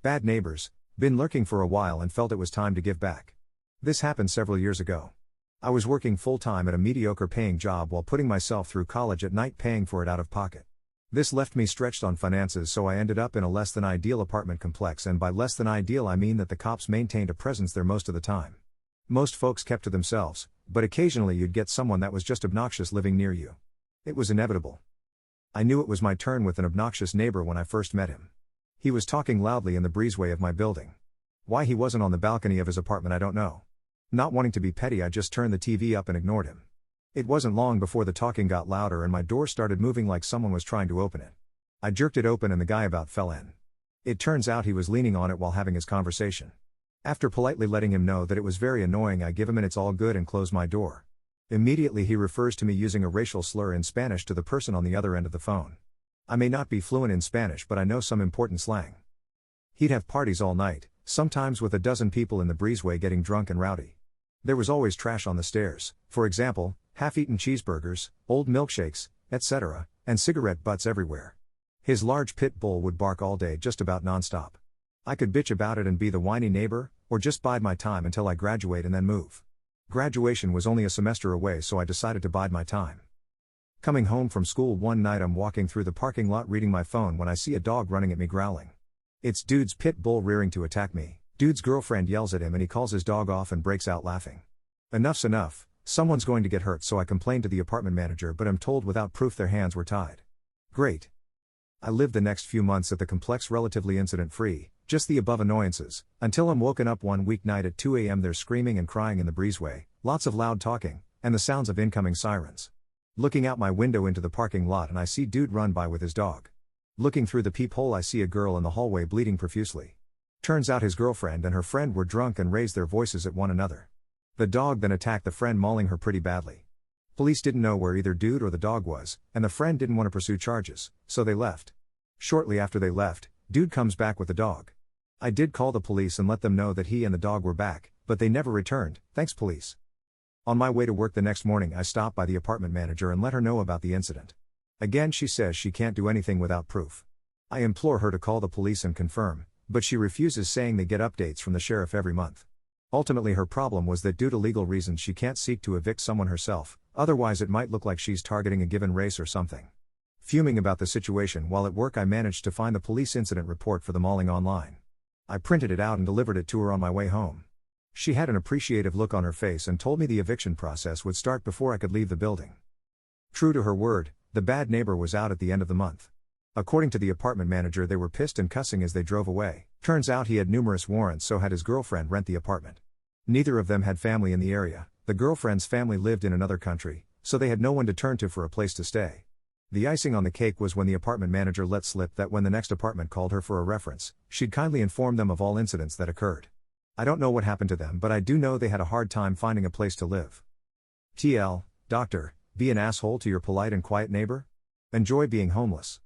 Bad neighbors. Been lurking for a while and felt it was time to give back. This happened several years ago. I was working full-time at a mediocre paying job while putting myself through college at night, paying for it out of pocket. This left me stretched on finances, so I ended up in a less than ideal apartment complex, and by less than ideal I mean that the cops maintained a presence there most of the time. Most folks kept to themselves, but occasionally you'd get someone that was just obnoxious living near you. It was inevitable. I knew it was my turn with an obnoxious neighbor when I first met him. He was talking loudly in the breezeway of my building. Why he wasn't on the balcony of his apartment I don't know. Not wanting to be petty, I just turned the TV up and ignored him. It wasn't long before the talking got louder and my door started moving like someone was trying to open it. I jerked it open and the guy about fell in. It turns out he was leaning on it while having his conversation. After politely letting him know that it was very annoying, I give him an "it's all good" and close my door. Immediately he refers to me using a racial slur in Spanish to the person on the other end of the phone. I may not be fluent in Spanish, but I know some important slang. He'd have parties all night, sometimes with a dozen people in the breezeway getting drunk and rowdy. There was always trash on the stairs, for example, half-eaten cheeseburgers, old milkshakes, etc., and cigarette butts everywhere. His large pit bull would bark all day, just about non-stop. I could bitch about it and be the whiny neighbor, or just bide my time until I graduate and then move. Graduation was only a semester away, so I decided to bide my time. Coming home from school one night, I'm walking through the parking lot reading my phone when I see a dog running at me growling. It's Dude's pit bull rearing to attack me. Dude's girlfriend yells at him and he calls his dog off and breaks out laughing. Enough's enough, someone's going to get hurt, so I complain to the apartment manager, but am told without proof their hands were tied. Great. I lived the next few months at the complex relatively incident-free, just the above annoyances, until I'm woken up one weeknight at 2 a.m. There's screaming and crying in the breezeway, lots of loud talking, and the sounds of incoming sirens. Looking out my window into the parking lot and I see Dude run by with his dog. Looking through the peephole I see a girl in the hallway bleeding profusely. Turns out his girlfriend and her friend were drunk and raised their voices at one another. The dog then attacked the friend, mauling her pretty badly. Police didn't know where either Dude or the dog was, and the friend didn't want to pursue charges, so they left. Shortly after they left, Dude comes back with the dog. I did call the police and let them know that he and the dog were back, but they never returned. Thanks, police. On my way to work the next morning, I stopped by the apartment manager and let her know about the incident. Again, she says she can't do anything without proof. I implore her to call the police and confirm, but she refuses, saying they get updates from the sheriff every month. Ultimately, her problem was that due to legal reasons she can't seek to evict someone herself, otherwise it might look like she's targeting a given race or something. Fuming about the situation, while at work I managed to find the police incident report for the mauling online. I printed it out and delivered it to her on my way home. She had an appreciative look on her face and told me the eviction process would start before I could leave the building. True to her word, the bad neighbor was out at the end of the month. According to the apartment manager, they were pissed and cussing as they drove away. Turns out he had numerous warrants, so had his girlfriend rent the apartment. Neither of them had family in the area. The girlfriend's family lived in another country, so they had no one to turn to for a place to stay. The icing on the cake was when the apartment manager let slip that when the next apartment called her for a reference, she'd kindly inform them of all incidents that occurred. I don't know what happened to them, but I do know they had a hard time finding a place to live. TL, Doctor, be an asshole to your polite and quiet neighbor? Enjoy being homeless.